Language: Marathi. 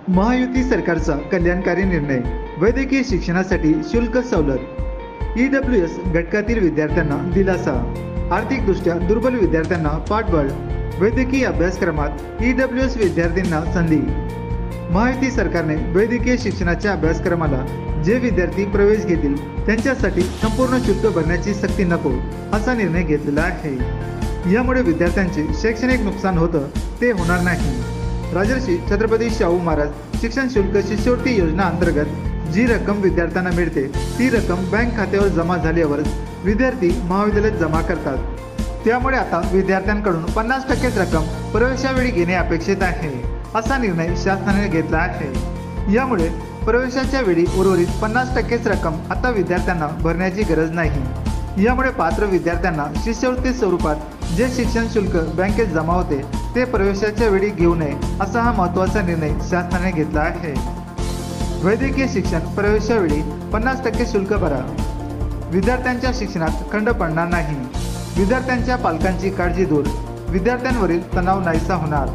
महायुती सरकारचा कल्याणकारी निर्णय. वैद्यकीय शिक्षणासाठी शुल्क सवलत. EWS घटकातील विद्यार्थ्यांना दिलासा. आर्थिकदृष्ट्या दुर्बल विद्यार्थ्यांना पाठबळ. वैद्यकीय अभ्यासक्रमात EWS विद्यार्थ्यांना संधी. महायुती सरकारने वैद्यकीय शिक्षणाच्या अभ्यासक्रमाला जे विद्यार्थी प्रवेश घेतील त्यांच्यासाठी संपूर्ण शुल्क भरण्याची सक्ती नको असा निर्णय घेतलेला आहे. यामुळे विद्यार्थ्यांचे शैक्षणिक नुकसान होतं ते होणार नाही. राजर्षी छत्रपती शाहू महाराज शिक्षण शुल्क शिष्यवृत्ती योजना अंतर्गत जी रक्कम विद्यार्थ्यांना मिळते ती रक्कम बँक खात्यावर जमा झाल्यावरच विद्यार्थी महाविद्यालयात जमा करतात. त्यामुळे आता विद्यार्थ्यांकडून 50% रक्कम प्रवेशावेळी घेणे अपेक्षित आहे असा निर्णय शासनाने घेतला आहे. यामुळे प्रवेशाच्या वेळी उर्वरित 50%च रक्कम आता विद्यार्थ्यांना भरण्याची गरज नाही. यामुळे पात्र विद्यार्थ्यांना शिष्यवृत्ती स्वरूपात जे शिक्षण शुल्क बँकेत जमा होते ते प्रवेशाच्या वेळी घेऊ नये असा हा महत्त्वाचा निर्णय शासनाने घेतला आहे. वैद्यकीय शिक्षण प्रवेशावेळी 50% शुल्क भरा. विद्यार्थ्यांच्या शिक्षणात खंड पडणार नाही. विद्यार्थ्यांच्या पालकांची काळजी दूर. विद्यार्थ्यांवरील तणाव नाहीसा होणार.